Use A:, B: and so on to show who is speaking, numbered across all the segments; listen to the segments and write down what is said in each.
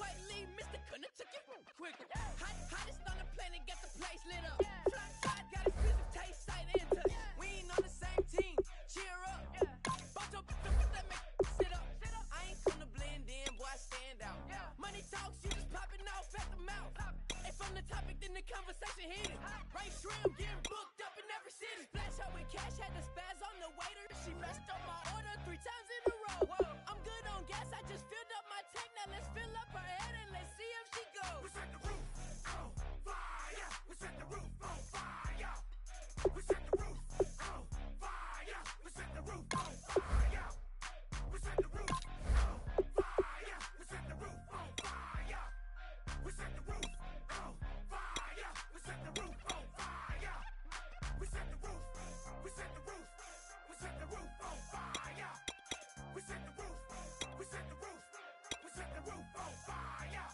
A: Slightly missed it, couldn't took it quicker. Hottest on the planet, got the place lit up. Fly side, got exclusive taste, sight into. We ain't on the same team, cheer up. Bunch up, that make sit up. I ain't come to blend in, boy, I stand out. Money talks, you just popping off at the mouth. And from the topic, then the conversation heated. Right shrimp, getting booked up in every city. Splash her with cash, had the spaz on the waiter. She messed up my order 3 times in a row. I'm good on gas, I just filled up my tank. Now let's fill up her head and let's see if she goes.
B: We set the roof on fire. We set the roof on fire. We set the roof on fire. We set the roof on fire. We set the roof on fire. We set the roof on fire. We set the roof on fire. We set the roof on fire. We set the roof. We set the roof. We set the roof on fire. We set the roof. We set the roof. We set the roof on fire.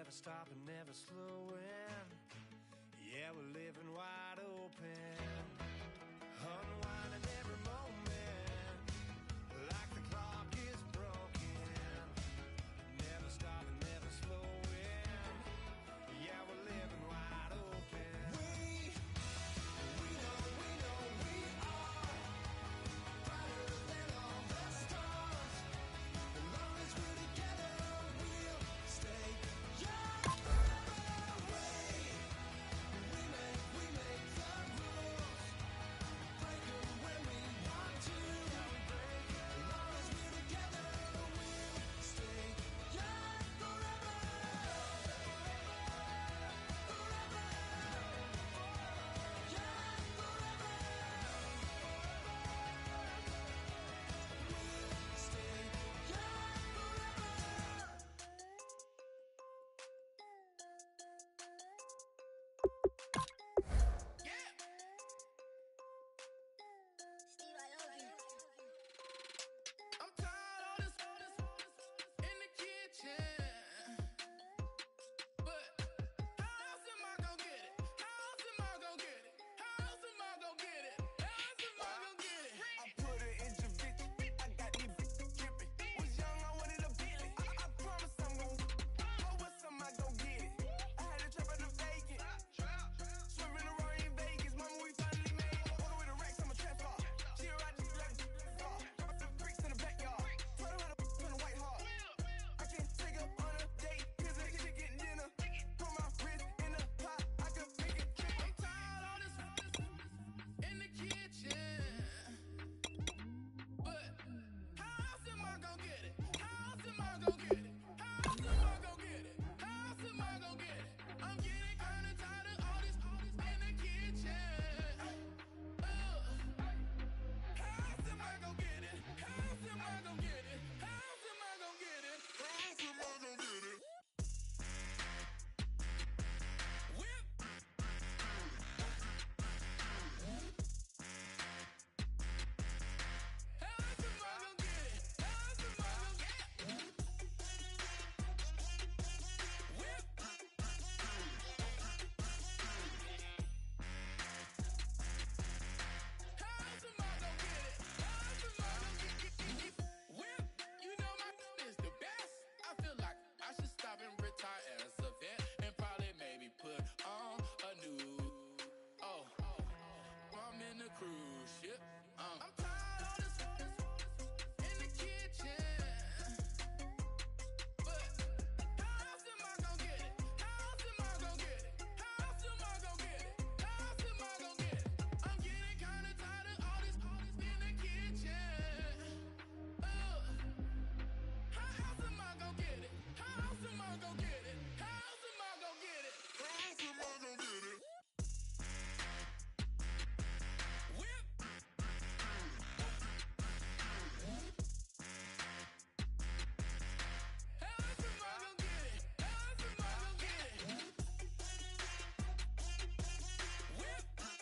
B: never stopping, never slowing. Yeah, we're living wide open, unwinding every moment, like the clock is broken. Never stopping, never slowing. Yeah, we're living wide open. We know we are brighter than all the stars. As long as we're together, we'll stay young forever. We make the rules, break 'em when we want to. As long as we're together, we'll stay young forever. Forever. Young forever. We'll stay young forever.
A: Yeah. I'm tired of this in the kitchen. But how else am I gonna get it? How else am I gonna get it? How else am I gonna get it? How else am I gonna get it?
B: I put it in your bitch. I got these bitches dripping. Was young, I wanted a Bentley. I promise I'm gon' but what's am I gon' get it? I had a trap in the vacant. Swerving around in Vegas. Mama, we finally made it. On the way to Rex, I'm a trap star. She a ride just like car. Drop the bricks in the backyard. Told her how to on the white heart. I can take her on a date. Here's a chicken dinner. Put my wrist in the pot. I can make it trip.
A: I'm tired of this in the kitchen. But how else am I gonna get it? How else am I gonna get it? How else am I gonna get it? How else am I gonna get it? I'm getting kinda tired of all this in the kitchen. How else am I gonna get it? How else am I gonna get it? How else am I gonna get it? How else am I gonna get it? Whip. How else am I gonna get it? How else am I gonna get it? Whip. How else am I gonna get it? How else am I gonna get it? Whip. You know my is the best. I feel like I should stop and retire as a vet and probably maybe put on a new. Oh, I'm in a cruise ship. I'm tired of this in the kitchen. But how else am I gonna get it? How else am I gonna get it? How else am I gonna get it? How else am I gonna get it? I'm getting kinda tired of all this in the kitchen. How else am I gonna get it? How else am I gonna get it? How else am I gonna get it? How else am I gonna get it? Whip. How else am I gonna get it? How else am I gonna get it? Whip. How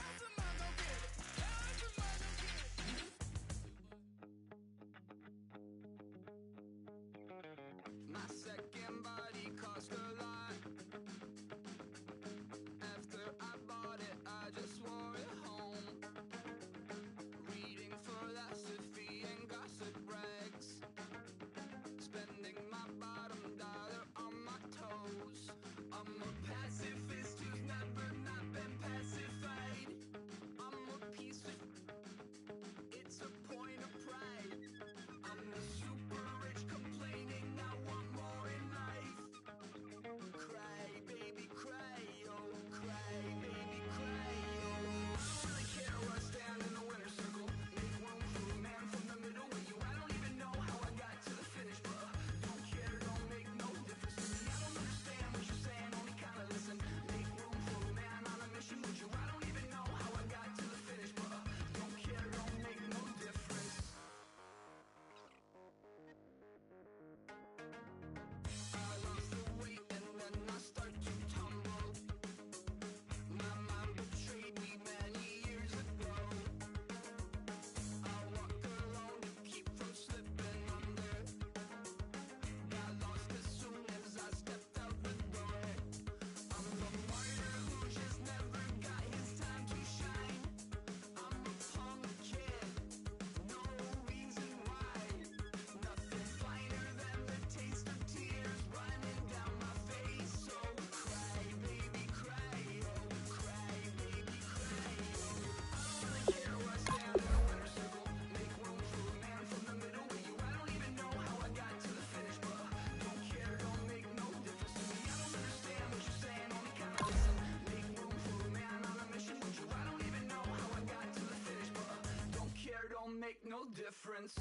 A: else am I gonna get it? How else am I gonna get it?
C: My second body cost a lot. After I bought it, I just wore it home. Reading philosophy and gossip rags. Spending my bottom dollar on my toes. I'm a pacifist who's never not been pacified. I'm a piece of. It's a point of pride. I'm the super rich complaining I want more in life. no difference.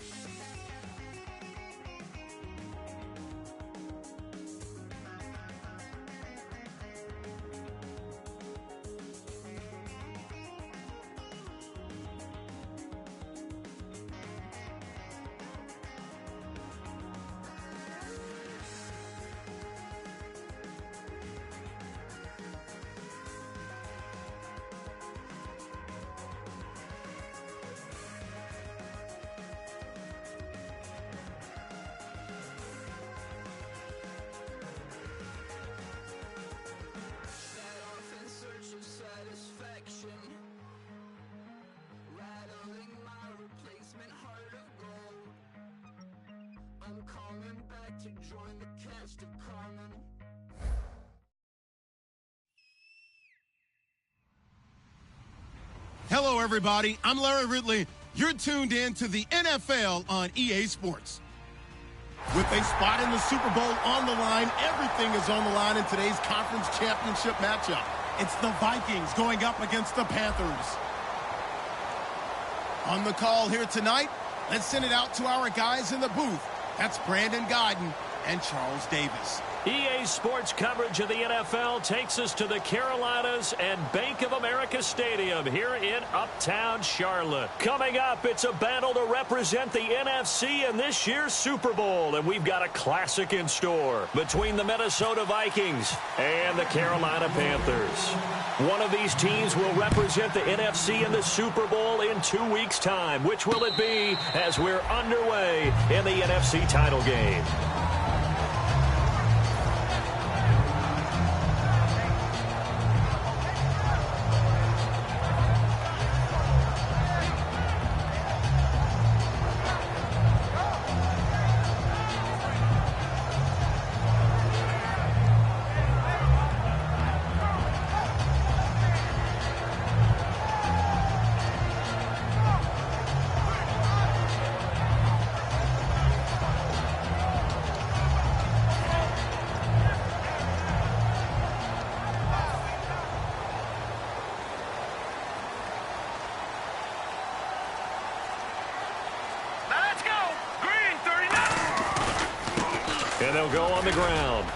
C: To join the cast of Carmen.
D: Hello, everybody. I'm Larry Ridley. You're tuned in to the NFL on EA Sports. With a spot in the Super Bowl on the line, everything is on the line in today's conference championship matchup. It's the Vikings going up against the Panthers. On the call here tonight, let's send it out to our guys in the booth. That's Brandon Godden and Charles Davis.
E: EA Sports coverage of the NFL takes us to the Carolinas and Bank of America Stadium here in Uptown Charlotte. Coming up, it's a battle to represent the NFC in this year's Super Bowl, and we've got a classic in store between the Minnesota Vikings and the Carolina Panthers. One of these teams will represent the NFC in the Super Bowl in 2 weeks' time. Which will it be as we're underway in the NFC title game? And they'll go on the ground.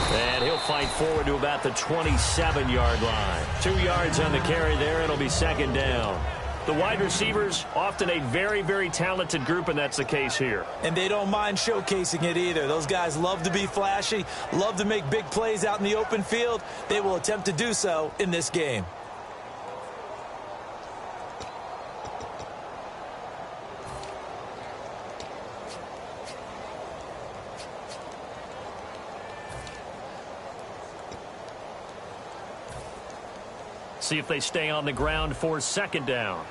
E: And he'll fight forward to about the 27-yard line. 2 yards on the carry there. It'll be second down. The wide receivers, often a very, very talented group, and that's the case here.
F: And they don't mind showcasing it either. Those guys love to be flashy, love to make big plays out in the open field. They will attempt to do so in this game.
E: See if they stay on the ground for second down.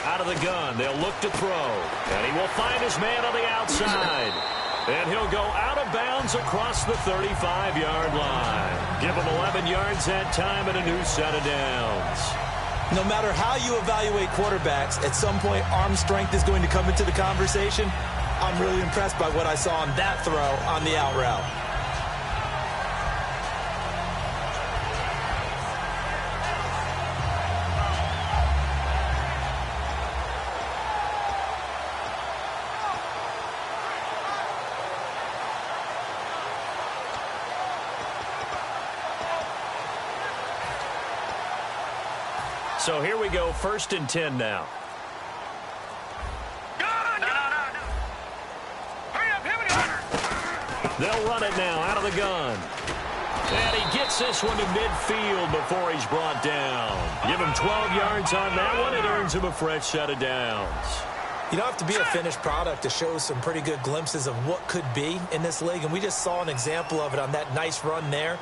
E: Out of the gun, they'll look to throw. And he will find his man on the outside. And he'll go out of bounds across the 35-yard line. Give him 11 yards that time and a new set of downs.
F: No matter how you evaluate quarterbacks, at some point arm strength is going to come into the conversation. I'm really impressed by what I saw on that throw on the out route.
E: So here we go, 1st and 10 now. They'll run it now out of the gun. And he gets this one to midfield before he's brought down. Give him 12 yards on that one. It earns him a fresh set of downs.
F: You don't have to be a finished product to show some pretty good glimpses of what could be in this league. And we just saw an example of it on that nice run there.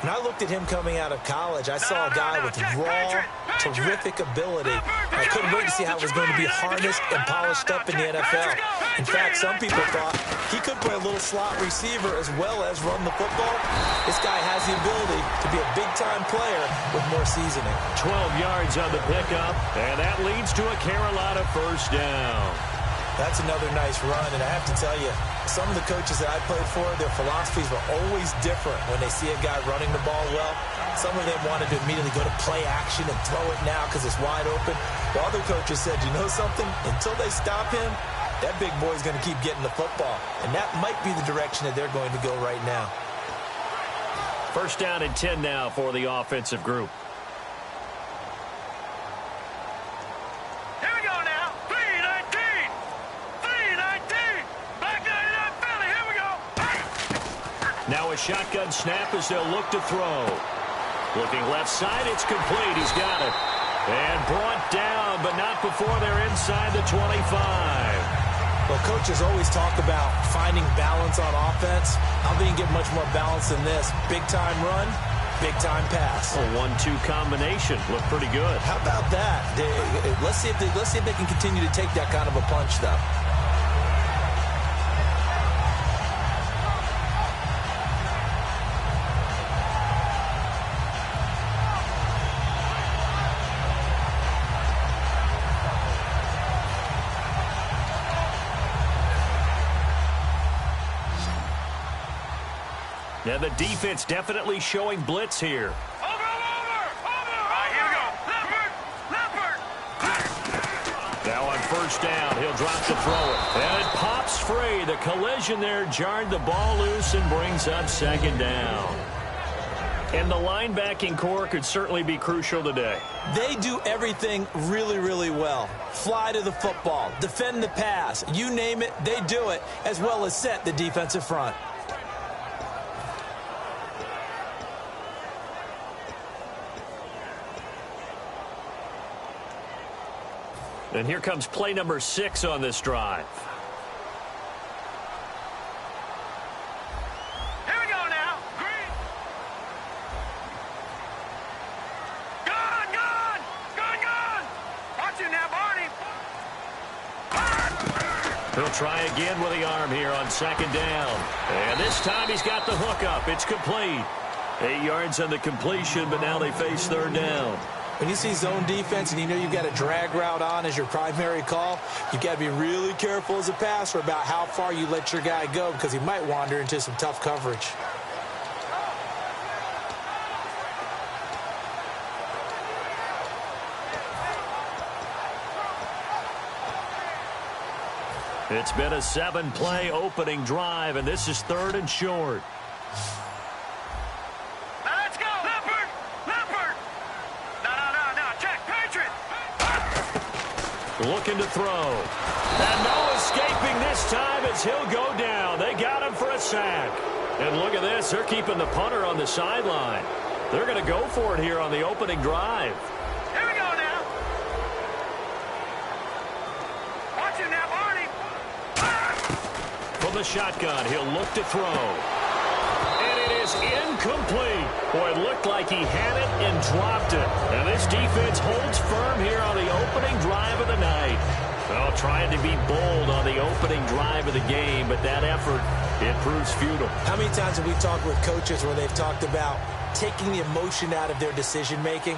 F: When I looked at him coming out of college, I saw a guy with raw, terrific ability. I couldn't wait to see how it was going to be harnessed and polished up in the NFL. In fact, some people thought he could play a little slot receiver as well as run the football. This guy has the ability to be a big-time player with more seasoning.
E: 12 yards on the pickup, and that leads to a Carolina first down.
F: That's another nice run, and I have to tell you, some of the coaches that I played for, their philosophies were always different when they see a guy running the ball well. Some of them wanted to immediately go to play action and throw it now because it's wide open. While other coaches said, you know something? Until they stop him, that big boy's going to keep getting the football. And that might be the direction that they're going to go right now.
E: First down and 10 now for the offensive group.
B: Here we go now. 3-19. 3-19. Back line it up, Philly. Here we go.
E: Now a shotgun snap as they'll look to throw. Looking left side, it's complete. He's got it. And brought down, but not before they're inside the 25.
F: Well, coaches always talk about finding balance on offense. I don't think you get much more balance than this. Big-time run, big-time pass.
E: A 1-2 combination. Looked pretty good.
F: How about that? Let's see if they can continue to take that kind of a punch, though.
E: Now the defense definitely showing blitz here.
B: Over. All right, here we go. Leopard.
E: Now on first down, he'll drop to throw it. And it pops free. The collision there jarred the ball loose and brings up second down. And the linebacking core could certainly be crucial today.
F: They do everything really, really well. Fly to the football, defend the pass, you name it, they do it, as well as set the defensive front.
E: And here comes play number 6 on this drive.
B: Here we go now. Green. Gone. Watch it now, Barney.
E: He'll try again with the arm here on second down. And this time he's got the hook up. It's complete. 8 yards on the completion, but now they face third down.
F: When you see zone defense and you know you've got a drag route on as your primary call, you've got to be really careful as a passer about how far you let your guy go because he might wander into some tough coverage.
E: It's been a 7-play opening drive, and this is third and short.
B: Let's go. Leopard. No. Check. Patriot.
E: Looking to throw. And no escaping this time as he'll go down. They got him for a sack. And look at this. They're keeping the punter on the sideline. They're going to go for it here on the opening drive.
B: Here we go now. Watch it now, Barney.
E: From the shotgun, he'll look to throw. And it is incomplete. Boy, it looked like he had it and dropped it. And this defense holds firm here on the opening drive of the night. Well, trying to be bold on the opening drive of the game, but that effort, it proves futile.
F: How many times have we talked with coaches where they've talked about taking the emotion out of their decision-making?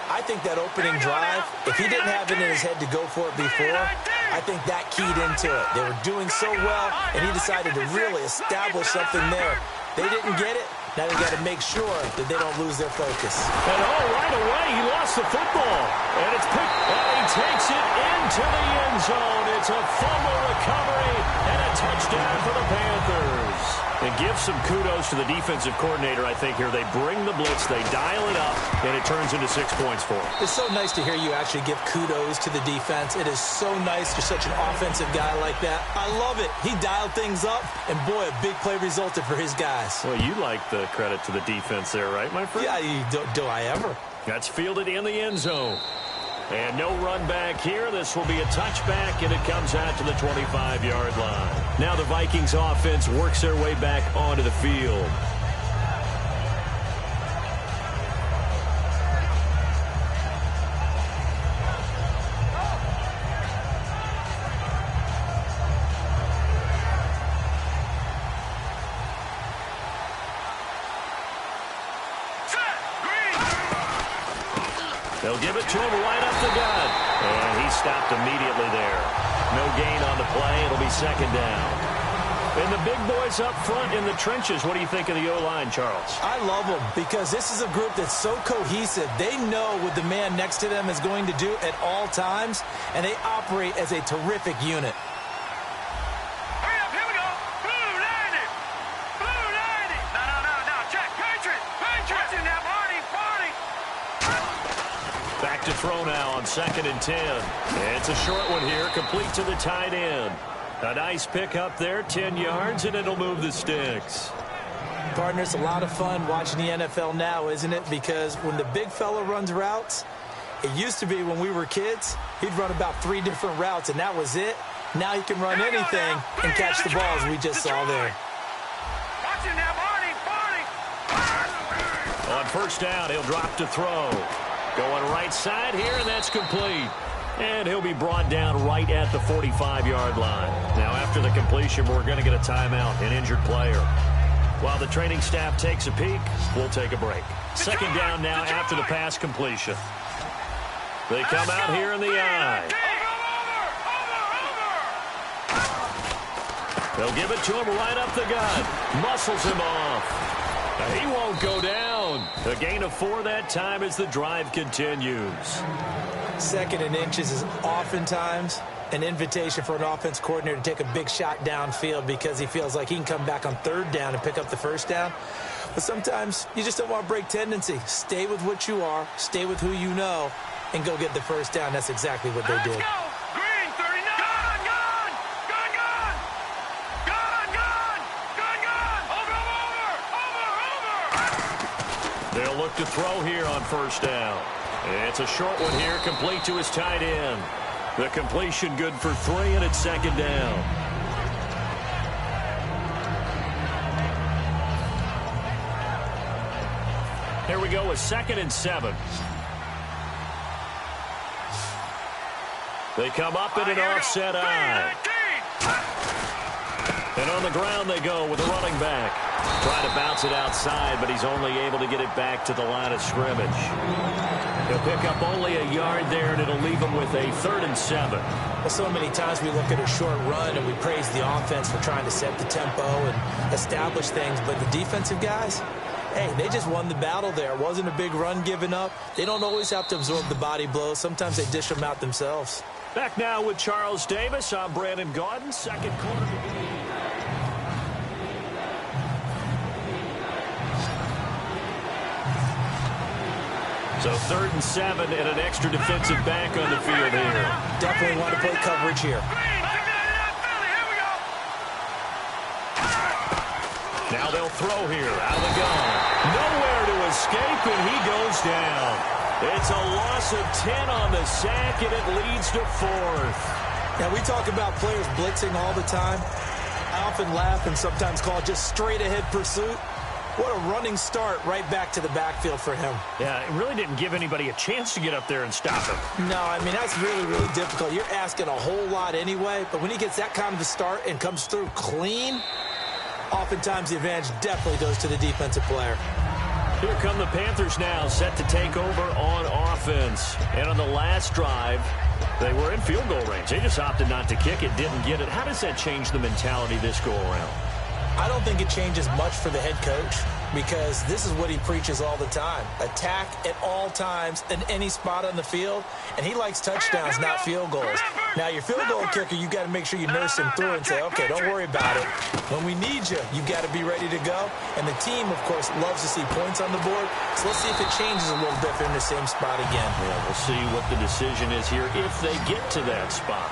F: I think that opening drive, if he didn't have it in his head to go for it before, I think that keyed into it. They were doing so well, and he decided to really establish something there. They didn't get it. Now they got to make sure that they don't lose their focus.
E: And right away, he lost the football. And it's picked, and he takes it into the end zone. It's a fumble recovery and a touchdown for the Panthers. And give some kudos to the defensive coordinator, I think, here. They bring the blitz, they dial it up, and it turns into 6 points for them.
F: It's so nice to hear you actually give kudos to the defense. It is so nice. You're such an offensive guy like that. I love it. He dialed things up, and boy, a big play resulted for his guys.
E: Well, you like the credit to the defense there, right, my friend?
F: Yeah, do I ever?
E: That's fielded in the end zone. And no run back here. This will be a touchback, and it comes out to the 25-yard line. Now the Vikings offense works their way back onto the field. They'll give it to him right up the gut. And he stopped immediately there. No gain on the play. It'll be second down. And the big boys up front in the trenches, what do you think of the O-line, Charles?
F: I love them because this is a group that's so cohesive. They know what the man next to them is going to do at all times, and they operate as a terrific unit.
B: Hurry up, here we go. Blue 90. Blue 90. No. Check. Patriots. Watching now, Barney.
E: Back to throw now on 2nd and 10. It's a short one here, complete to the tight end. A nice pick up there, 10 yards, and it'll move the sticks.
F: Partner, it's a lot of fun watching the NFL now, isn't it? Because when the big fella runs routes, it used to be when we were kids, he'd run about 3 different routes, and that was it. Now he can run anything and catch the ball, as we just saw there.
B: Watching now, Barney.
E: On 1st down, he'll drop to throw. Going right side here, and that's complete. And he'll be brought down right at the 45-yard line. Now, after the completion, we're going to get a timeout, an injured player. While the training staff takes a peek, we'll take a break. 2nd down now after the pass completion. They come out here in the eye. They'll give it to him right up the gut. Muscles him off. He won't go down. A gain of 4 that time as the drive continues.
F: 2nd and inches is oftentimes an invitation for an offense coordinator to take a big shot downfield because he feels like he can come back on 3rd down and pick up the 1st down. But sometimes you just don't want to break tendency. Stay with what you are, stay with who you know, and go get the 1st down. That's exactly what they did.
B: Green 39. Over.
E: They'll look to throw here on 1st down. It's a short one here, complete to his tight end. The completion good for 3, and it's 2nd down. Here we go with 2nd and 7. They come up in an offset eye. And on the ground they go with a running back. Trying to bounce it outside, but he's only able to get it back to the line of scrimmage. He'll pick up only a yard there, and it'll leave him with a 3rd and 7.
F: Well, so many times we look at a short run and we praise the offense for trying to set the tempo and establish things, but the defensive guys, hey, they just won the battle there. It wasn't a big run given up. They don't always have to absorb the body blows. Sometimes they dish them out themselves.
E: Back now with Charles Davis. I'm Brandon Gaudin. 2nd quarter. So 3rd and 7 and an extra defensive back on the field here.
F: Definitely want to play coverage here.
E: Now they'll throw here out of the gun. Nowhere to escape, and he goes down. It's a loss of 10 on the sack, and it leads to 4th.
F: Now, we talk about players blitzing all the time. I often laugh and sometimes call it just straight-ahead pursuit. What a running start right back to the backfield for him.
E: Yeah, it really didn't give anybody a chance to get up there and stop him.
F: No, I mean, that's really, really difficult. You're asking a whole lot anyway, but when he gets that kind of a start and comes through clean, oftentimes the advantage definitely goes to the defensive player.
E: Here come the Panthers now, set to take over on offense. And on the last drive, they were in field goal range. They just opted not to kick it, didn't get it. How does that change the mentality this go around?
F: I don't think it changes much for the head coach because this is what he preaches all the time. Attack at all times in any spot on the field, and he likes touchdowns, not field goals. Now, your field goal kicker, you got to make sure you nurse him through and say, okay, don't worry about it. When we need you, you got to be ready to go. And the team, of course, loves to see points on the board. So let's see if it changes a little bit if they're in the same spot again.
E: Yeah, we'll see what the decision is here if they get to that spot.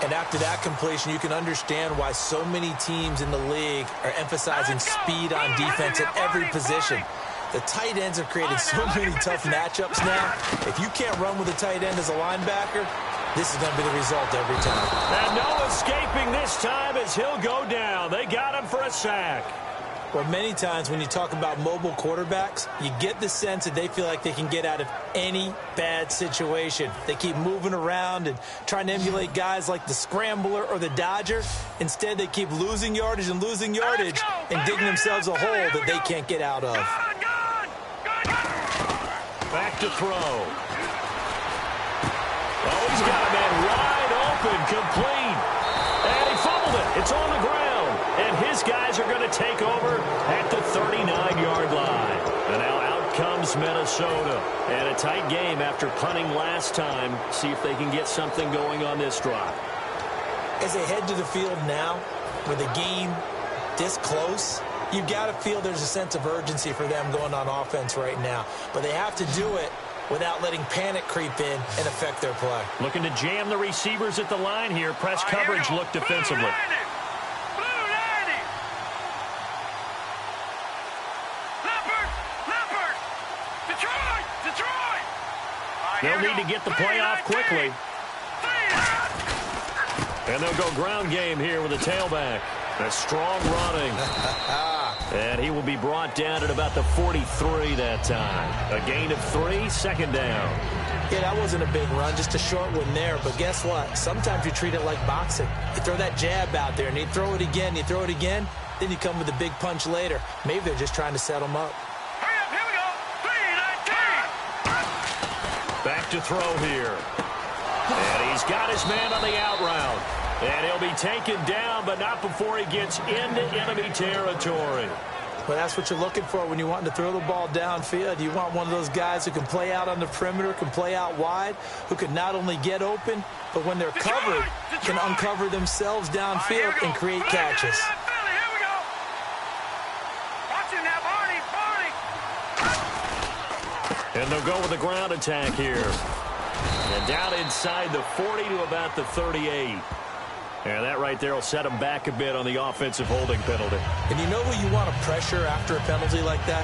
F: And after that completion, you can understand why so many teams in the league are emphasizing speed on defense at every position. The tight ends have created so many tough matchups now. If you can't run with a tight end as a linebacker, this is going to be the result every time.
E: And no escaping this time as he'll go down. They got him for a sack.
F: Well, many times when you talk about mobile quarterbacks, you get the sense that they feel like they can get out of any bad situation. They keep moving around and trying to emulate guys like the Scrambler or the Dodger. Instead, they keep losing yardage and losing yardage and digging themselves a hole that they can't get out of.
E: Back to throw. Oh, he's got a man wide open, complete. And he fumbled it. It's on the ground. And these guys are going to take over at the 39-yard line. And now out comes Minnesota. And a tight game after punting last time. See if they can get something going on this drive.
F: As they head to the field now, with the game this close, you've got to feel there's a sense of urgency for them going on offense right now. But they have to do it without letting panic creep in and affect their play.
E: Looking to jam the receivers at the line here. Press coverage look defensively. They'll need to get the play off quickly. And they'll go ground game here with a tailback. A strong running. And he will be brought down at about the 43 that time. A gain of 3, second down.
F: Yeah, that wasn't a big run, just a short one there. But guess what? Sometimes you treat it like boxing. You throw that jab out there, and you throw it again, then you come with a big punch later. Maybe they're just trying to set them up.
B: Hurry up, here we go. 3-19.
E: Back to throw here. And he's got his man on the out route. And he'll be taken down, but not before he gets into enemy territory.
F: Well, that's what you're looking for when you want to throw the ball downfield. You want one of those guys who can play out on the perimeter, can play out wide, who can not only get open, but when they're covered, can uncover themselves downfield and create catches.
E: And they'll go with the ground attack here. And down inside the 40 to about the 38. And that right there will set him back a bit on the offensive holding penalty.
F: And you know who you want to pressure after a penalty like that?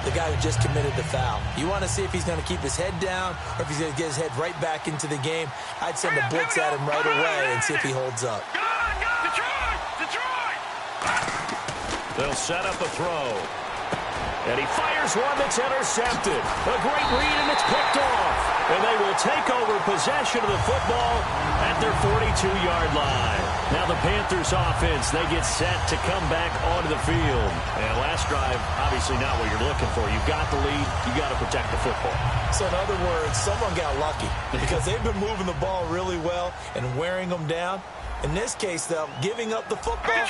F: The guy who just committed the foul. You want to see if he's going to keep his head down or if he's going to get his head right back into the game. I'd send a blitz at him right away and see if he holds up.
E: They'll set up a throw. And he fires one that's intercepted. A great read, and it's picked off. And they will take over possession of the football at their 42-yard line. Now the Panthers offense, they get set to come back onto the field. And last drive, obviously not what you're looking for. You've got the lead. You've got to protect the football.
F: So in other words, someone got lucky because they've been moving the ball really well and wearing them down. In this case, though, giving up the football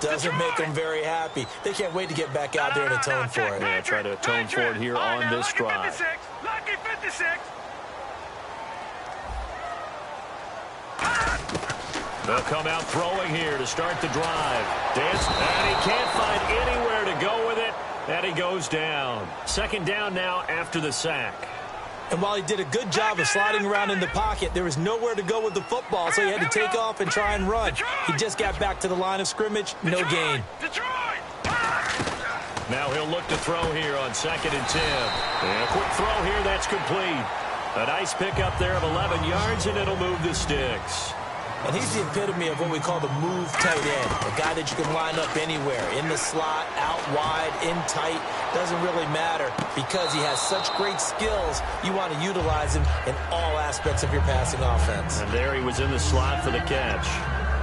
F: doesn't make them very happy. They can't wait to get back out there and atone for it.
E: Yeah, try to atone for it here on this drive.
B: Lucky 56.
E: They'll come out throwing here to start the drive. Dance, and he can't find anywhere to go with it, and he goes down. Second down now after the sack.
F: And while he did a good job of sliding around in the pocket, there was nowhere to go with the football, so he had to take off and try and run. He just got back to the line of scrimmage, no gain.
E: Now he'll look to throw here on 2nd and 10. And a quick throw here, that's complete. A nice pickup there of 11 yards, and it'll move the sticks.
F: And he's the epitome of what we call the move tight end. A guy that you can line up anywhere, in the slot, out wide, in tight. Doesn't really matter because he has such great skills. You want to utilize him in all aspects of your passing offense.
E: And there he was in the slot for the catch.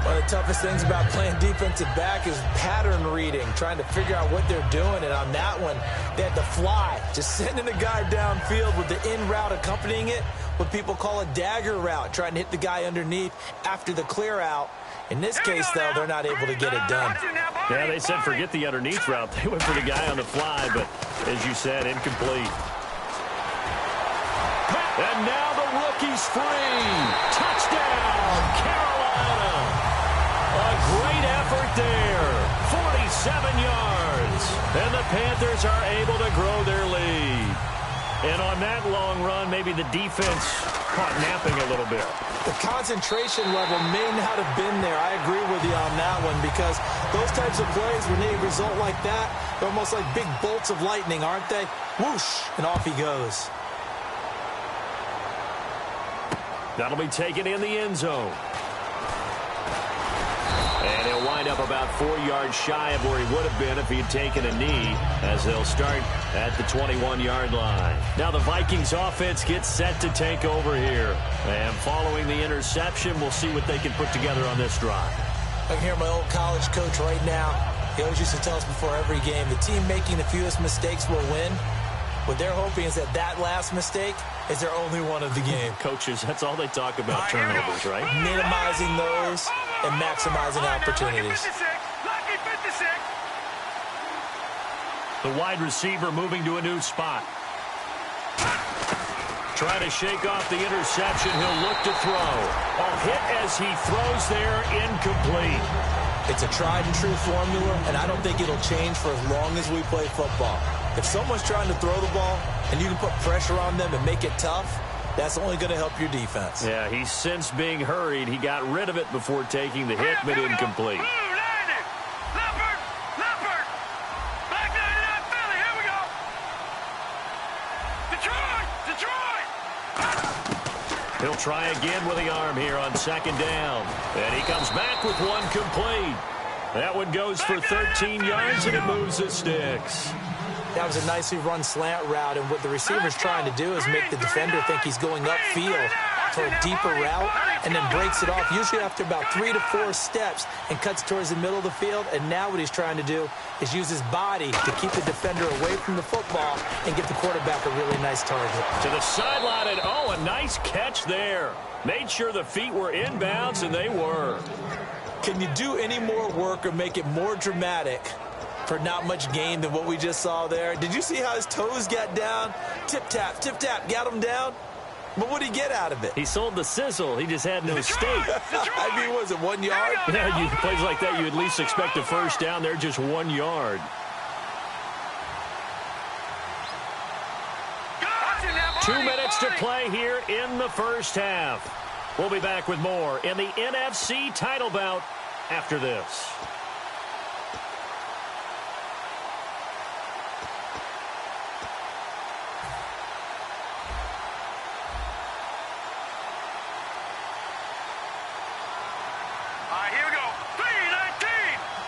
F: One of the toughest things about playing defensive back is pattern reading, trying to figure out what they're doing. And on that one, they had to fly, just sending the guy downfield with the in route accompanying it, what people call a dagger route, trying to hit the guy underneath after the clear out. In this case, though, they're not able to get it done.
E: Yeah, they said forget the underneath route. They went for the guy on the fly, but as you said, incomplete. And now the rookie's free. Touchdown, Carolina. A great effort there. 47 yards. And the Panthers are able to grow their lead. And on that long run, maybe the defense caught napping a little bit.
F: The concentration level may not have been there. I agree with you on that one because those types of plays, when they result like that, they're almost like big bolts of lightning, aren't they? Whoosh, and off he goes.
E: That'll be taken in the end zone. And he'll wind up about 4 yards shy of where he would have been if he had taken a knee, as they'll start at the 21-yard line. Now the Vikings offense gets set to take over here. And following the interception, we'll see what they can put together on this drive.
F: I can hear my old college coach right now. He always used to tell us before every game, the team making the fewest mistakes will win. What they're hoping is that last mistake is their only one of the game.
E: Coaches, that's all they talk about, turnovers, right?
F: Minimizing those and maximizing opportunities.
B: Lucky 56.
E: The wide receiver moving to a new spot. Trying to shake off the interception. He'll look to throw. A hit as he throws there, incomplete.
F: It's a tried-and-true formula, and I don't think it'll change for as long as we play football. If someone's trying to throw the ball and you can put pressure on them and make it tough, that's only going to help your defense.
E: Yeah, he's since being hurried. He got rid of it before taking the hit, but incomplete. He'll try again with the arm here on second down. And he comes back with one complete. That one goes for 13 yards, and it moves the sticks.
F: That was a nicely run slant route, and what the receiver's trying to do is make the defender think he's going upfield for a deeper route and then breaks it off, usually after about 3 to 4 steps, and cuts towards the middle of the field. And now what he's trying to do is use his body to keep the defender away from the football and get the quarterback a really nice target.
E: To the sideline, and a nice catch there. Made sure the feet were inbounds, and they were.
F: Can you do any more work or make it more dramatic for not much gain than what we just saw there? Did you see how his toes got down? Tip-tap, got him down. But what did he get out of it?
E: He sold the sizzle. He just had no steak.
F: I mean, was it 1 yard?
E: Yeah, plays like that, you at least expect a first down. They're just 1 yard. Two minutes to play here in the first half. We'll be back with more in the NFC title bout after this.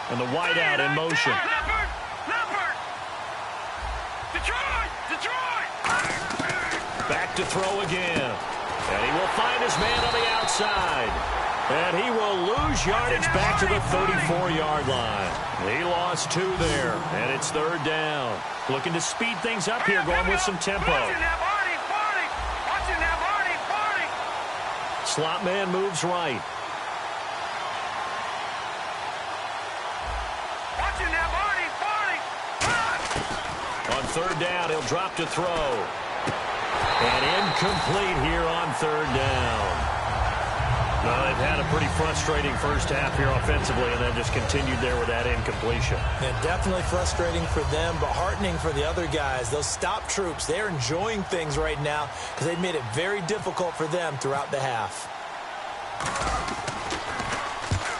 E: And the wideout in motion. Back to throw again. And he will find his man on the outside. And he will lose yardage back to the 34-yard line. He lost 2 there, and it's third down. Looking to speed things up here, going with some tempo. Slot man moves right. On third down, he'll drop to throw. And incomplete here on third down. Well, they've had a pretty frustrating first half here offensively, and then just continued there with that incompletion.
F: And definitely frustrating for them, but heartening for the other guys. Those stop troops, they're enjoying things right now because they've made it very difficult for them throughout the half.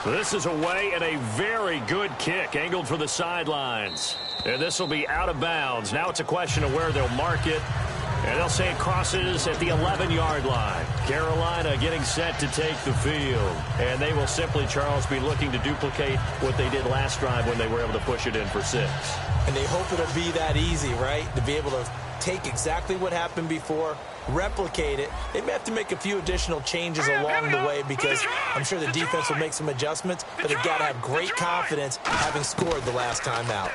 E: This is away, and a very good kick angled for the sidelines. And this will be out of bounds. Now it's a question of where they'll mark it. And they'll say it crosses at the 11-yard line. Carolina getting set to take the field. And they will simply, Charles, be looking to duplicate what they did last drive when they were able to push it in for 6.
F: And they hope it'll be that easy, right? To be able to take exactly what happened before, replicate it. They may have to make a few additional changes along the way because I'm sure the defense will make some adjustments, but they've got to have great confidence having scored the last time out.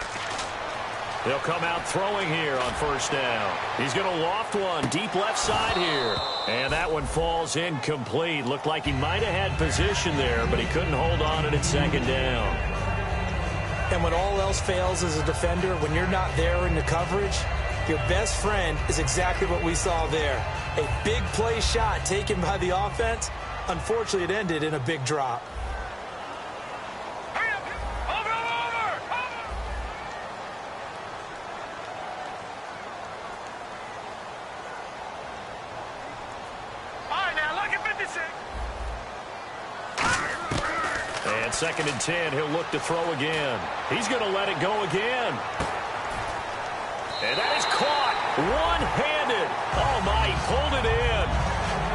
E: They'll come out throwing here on first down. He's going to loft one deep left side here. And that one falls incomplete. Looked like he might have had position there, but he couldn't hold on at second down.
F: And when all else fails as a defender, when you're not there in the coverage, your best friend is exactly what we saw there. A big play shot taken by the offense. Unfortunately, it ended in a big drop.
E: And 2nd and 10, he'll look to throw again. He's going to let it go again. And that is caught one-handed. Oh, my, he pulled it in.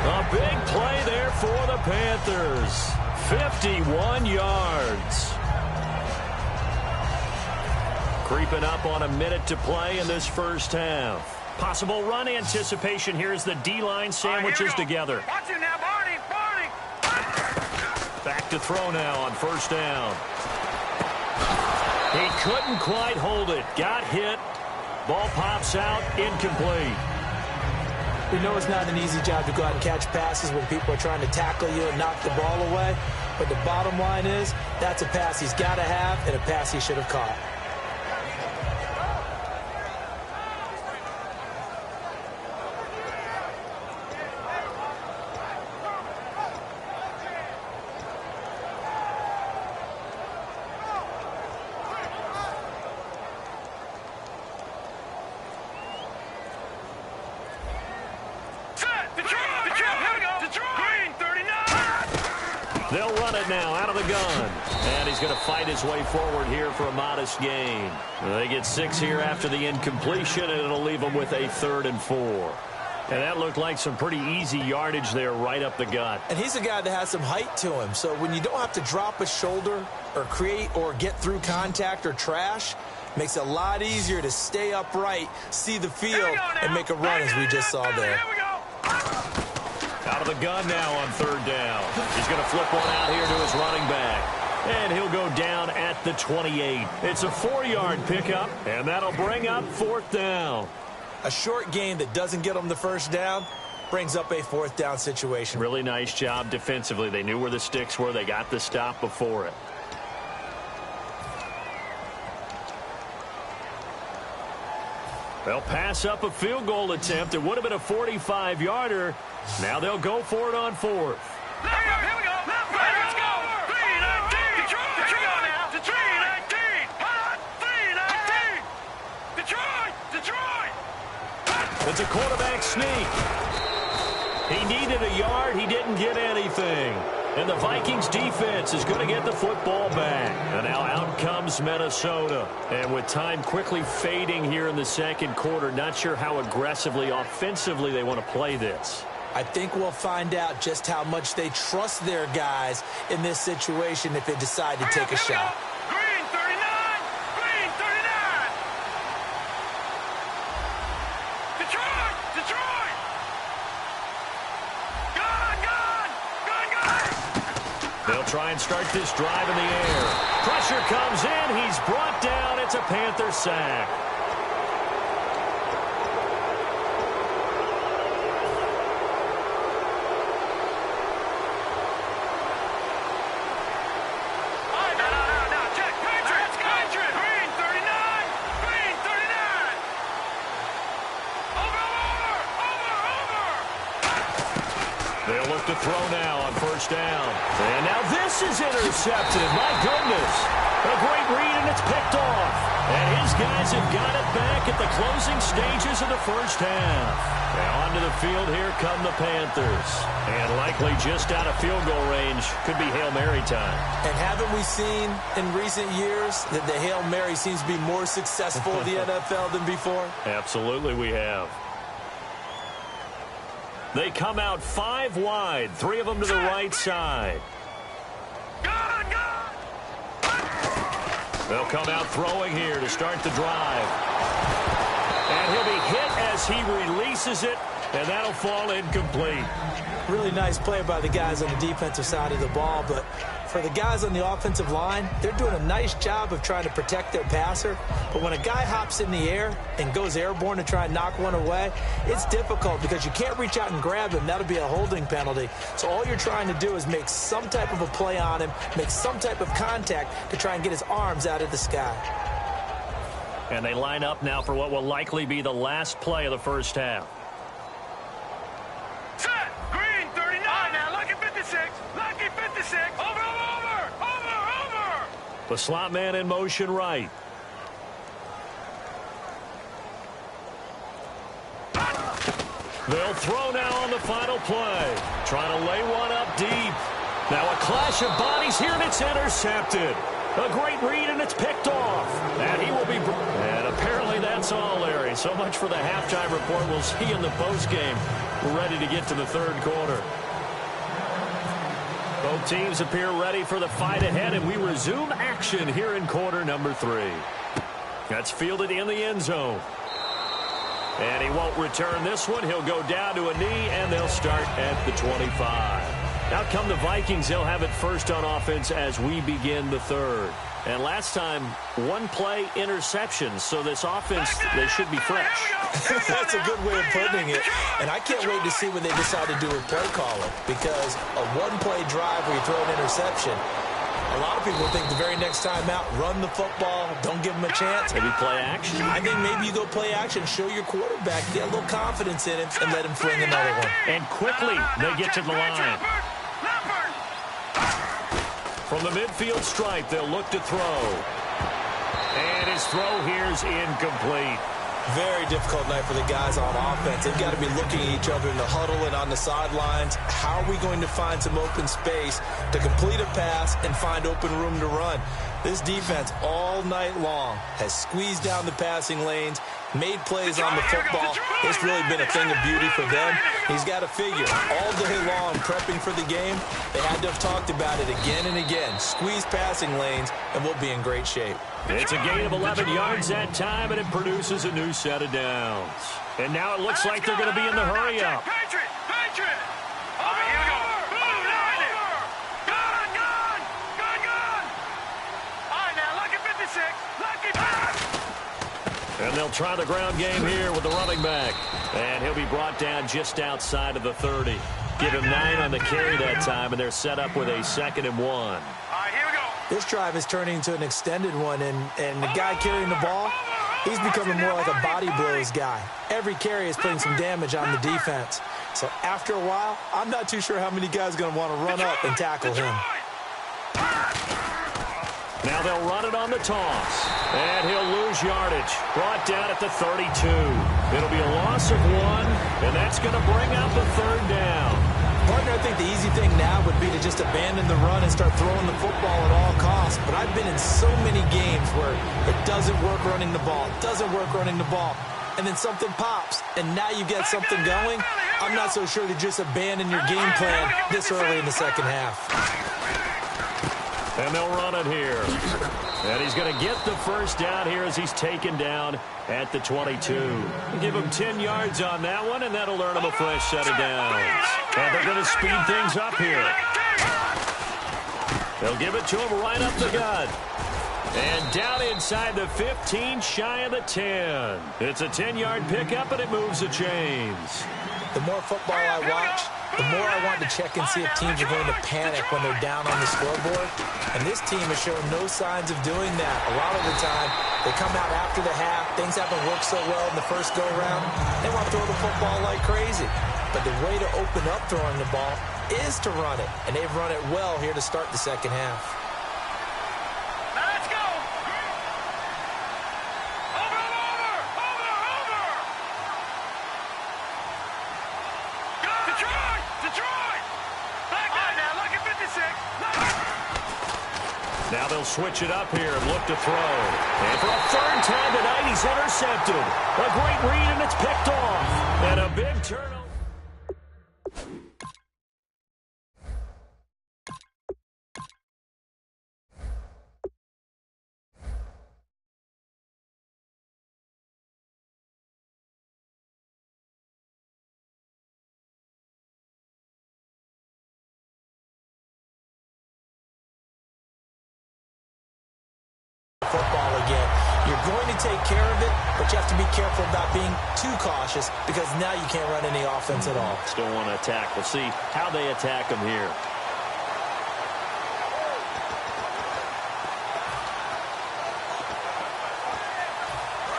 E: A big play there for the Panthers. 51 yards. Creeping up on a minute to play in this first half. Possible run anticipation here as the D-line sandwiches together.
B: Watch it now, Barney.
E: Back to throw now on first down. He couldn't quite hold it. Got hit. Ball pops out. Incomplete.
F: We know it's not an easy job to go out and catch passes when people are trying to tackle you and knock the ball away. But the bottom line is that's a pass he's got to have and a pass he should have caught.
E: run it now out of the gun. And he's going to fight his way forward here for a modest gain. They get 6 here after the incompletion, and it'll leave them with a 3rd and 4. And that looked like some pretty easy yardage there right up the gut.
F: And he's a guy that has some height to him. So when you don't have to drop a shoulder or create or get through contact or trash, makes it a lot easier to stay upright, see the field, and make a run as we just saw there.
E: Out of the gun now on 3rd down. He's going to flip one out here to his running back. And he'll go down at the 28. It's a 4-yard pickup, and that'll bring up 4th down.
F: A short game that doesn't get them the 1st down brings up a 4th down situation.
E: Really nice job defensively. They knew where the sticks were. They got the stop before it. They'll pass up a field goal attempt. It would have been a 45-yarder. Now they'll go for it on 4th.
B: Here we go. Let's go. 3-19. Detroit. Here we go now. 3-19. 3-19. Detroit.
E: It's a quarterback sneak. He needed a yard. He didn't get anything. And the Vikings defense is going to get the football back. And now out comes Minnesota. And with time quickly fading here in the 2nd quarter, not sure how aggressively, offensively they want to play this.
F: I think we'll find out just how much they trust their guys in this situation if they decide to take a shot.
B: Green 39. Green 39. Detroit. Gun.
E: They'll try and start this drive in the air. Pressure comes in. He's brought down. It's a Panther sack. They'll look to throw now on 1st down. And now this is intercepted. My goodness. A great read, and it's picked off. And his guys have got it back at the closing stages of the 1st half. Now onto the field, here come the Panthers. And likely just out of field goal range. Could be Hail Mary time.
F: And haven't we seen in recent years that the Hail Mary seems to be more successful in the NFL than before?
E: Absolutely we have. They come out 5 wide, 3 of them to the right side. They'll come out throwing here to start the drive. And he'll be hit as he releases it, and that'll fall incomplete.
F: Really nice play by the guys on the defensive side of the ball, but for the guys on the offensive line, they're doing a nice job of trying to protect their passer. But when a guy hops in the air and goes airborne to try and knock one away, it's difficult because you can't reach out and grab him. That'll be a holding penalty. So all you're trying to do is make some type of a play on him, make some type of contact to try and get his arms out of the sky.
E: And they line up now for what will likely be the last play of the 1st half.
B: Set. Green 39. Now lucky 56. Lucky 56. Over.
E: The slot man in motion right. They'll throw now on the final play. Trying to lay one up deep. Now a clash of bodies here, and it's intercepted. A great read, and it's picked off. And he will be... And apparently that's all, Larry. So much for the halftime report. We'll see in the postgame. We're ready to get to the 3rd quarter. Both teams appear ready for the fight ahead, and we resume action here in quarter number 3. That's fielded in the end zone. And he won't return this one. He'll go down to a knee, and they'll start at the 25. Out come the Vikings. They'll have it first on offense as we begin the 3rd. And last time, 1 play interception. So this offense, they should be fresh.
F: That's a good way of putting it. And I can't wait to see what they decide to do with play calling. Because a 1-play drive where you throw an interception, a lot of people think the very next time out, run the football, don't give them a chance.
E: Maybe play action.
F: I think maybe you go play action, show your quarterback, get a little confidence in him, and let him fling another one.
E: And quickly, they get to the line. From the midfield stripe, they'll look to throw. And his throw here's incomplete.
F: Very difficult night for the guys on offense. They've got to be looking at each other in the huddle and on the sidelines. How are we going to find some open space to complete a pass and find open room to run? This defense all night long has squeezed down the passing lanes, made plays on the football. It's really been a thing of beauty for them. He's got to figure all day long prepping for the game. They had to have talked about it again and again. Squeeze passing lanes, and we'll be in great shape.
E: It's a gain of 11 yards that time, and it produces a new set of downs. And now it looks like they're going to be in the hurry-up.
B: Patriot! Patriot! All right, here we go. Gun! All right, now, lucky 56. Lucky 5.
E: And they'll try the ground game here with the running back. And he'll be brought down just outside of the 30. Give him 9 on the carry that time, and they're set up with a 2nd and 1.
B: All right, here we go.
F: This drive is turning into an extended one, and the guy carrying the ball, he's becoming more like a body blows guy. Every carry is putting some damage on the defense. So after a while, I'm not too sure how many guys are going to want to run up and tackle him.
E: Now they'll run it on the toss. And he'll lose yardage. Brought down at the 32. It'll be a loss of 1, and that's going to bring up a 3rd down.
F: Partner, I think the easy thing now would be to just abandon the run and start throwing the football at all costs. But I've been in so many games where it doesn't work running the ball, and then something pops, and now you get something going. I'm not so sure to just abandon your game plan this early in the second half.
E: And they'll run it here. And he's going to get the first down here as he's taken down at the 22. Give him 10 yards on that one, and that'll earn him a fresh set of downs. And they're going to speed things up here. They'll give it to him right up the gut. And down inside the 15, shy of the 10. It's a 10-yard pickup, and it moves the chains.
F: The more football I watch, the more I want to check and see if teams are going to panic when they're down on the scoreboard. And this team has shown no signs of doing that. A lot of the time, they come out after the half. Things haven't worked so well in the first go-round. They want to throw the football like crazy. But the way to open up throwing the ball is to run it. And they've run it well here to start the second half.
B: Now let's go. Over. Detroit. Back now, look at 56.
E: Now they'll switch it up here and look to throw. And for a 3rd time tonight, he's intercepted. A great read, and it's picked off. And a big turnover.
F: Football again. You're going to take care of it, but you have to be careful about being too cautious because now you can't run any offense at all.
E: Still want to attack. We'll see how they attack him here.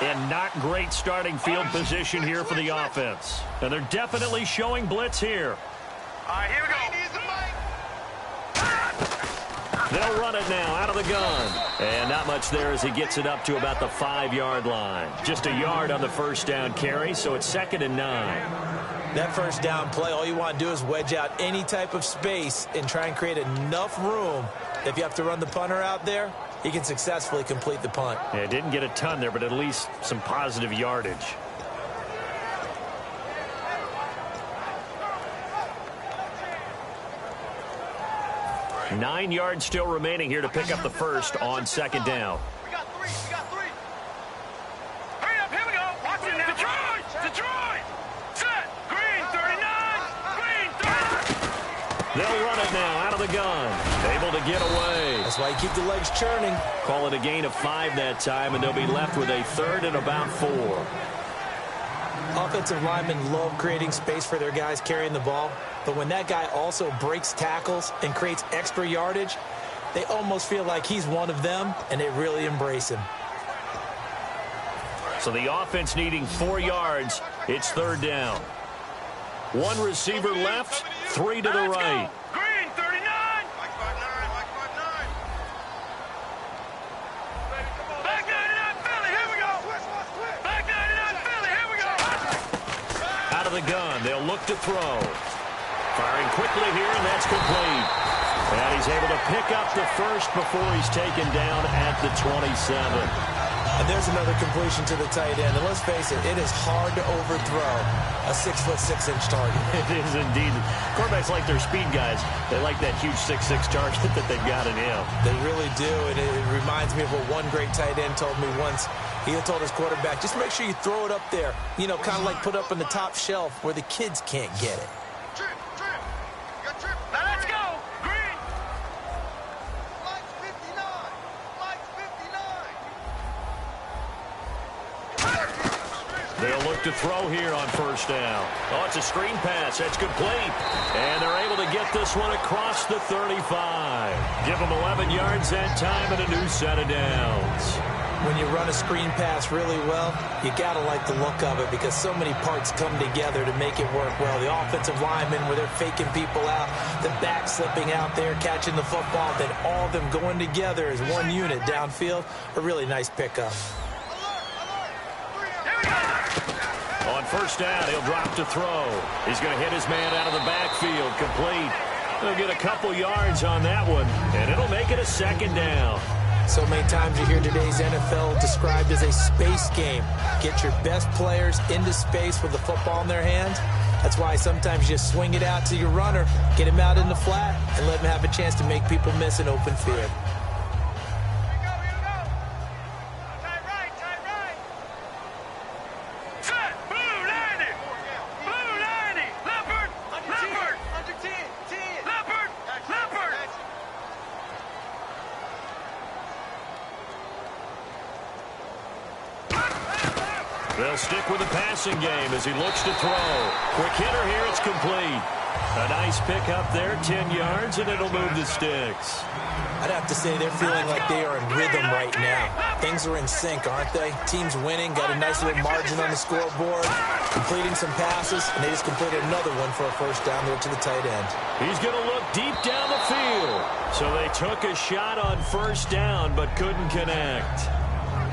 E: And not great starting field position here for the offense. And they're definitely showing blitz here.
B: All right, here we go.
E: They'll run it now out of the gun. And not much there as he gets it up to about the 5-yard line. Just a yard on the first down carry, so it's 2nd and 9.
F: That first down play, all you want to do is wedge out any type of space and try and create enough room. If you have to run the punter out there, he can successfully complete the punt.
E: Yeah, didn't get a ton there, but at least some positive yardage. Nine yards still remaining here to pick up the first on 2nd down.
B: We got three. Hurry up, here we go. Watch it now. Detroit. Set. Green 39. Green 30.
E: They'll run it now out of the gun. Able to get away.
F: That's why you keep the legs churning.
E: Call it a gain of 5 that time, and they'll be left with a 3rd and about 4.
F: Offensive linemen love creating space for their guys carrying the ball, but when that guy also breaks tackles and creates extra yardage, they almost feel like he's one of them, and they really embrace him.
E: So the offense needing 4 yards. It's 3rd down. 1 receiver left, 3 to the right.
B: Green 39. Back 99 Philly, here we go. Back 99
E: look to throw. Firing quickly here, and that's complete. And he's able to pick up the first before he's taken down at the 27.
F: And there's another completion to the tight end. And let's face it, it is hard to overthrow a 6'6" target.
E: It is indeed. Quarterbacks like their speed guys. They like that huge 6'6" target that they've got in him.
F: They really do, and it reminds me of what one great tight end told me once. He had told his quarterback, just make sure you throw it up there, you know, kind of like put up on the top shelf where the kids can't get it.
B: Now let's go. Green. Mike's 59. Mike's 59.
E: They'll look to throw here on first down. Oh, it's a screen pass. That's complete. And they're able to get this one across the 35. Give them 11 yards that time and a new set of downs.
F: When you run a screen pass really well, you got to like the look of it because so many parts come together to make it work well. The offensive linemen, where they're faking people out, the back slipping out there, catching the football, then all of them going together as one unit downfield. A really nice pickup.
E: On first down, he'll drop to throw. He's going to hit his man out of the backfield, complete. He'll get a couple yards on that one, and it'll make it a second down.
F: So many times you hear today's NFL described as a space game. Get your best players into space with the football in their hands. That's why sometimes you just swing it out to your runner, get him out in the flat, and let him have a chance to make people miss an open field.
E: They'll stick with the passing game as he looks to throw. Quick hitter here, it's complete. A nice pickup there, 10 yards, and it'll move the sticks.
F: I'd have to say they're feeling like they are in rhythm right now. Things are in sync, aren't they? Team's winning, got a nice little margin on the scoreboard, completing some passes, and they just completed another one for a first down there to the tight end.
E: He's going to look deep down the field. So they took a shot on first down but couldn't connect.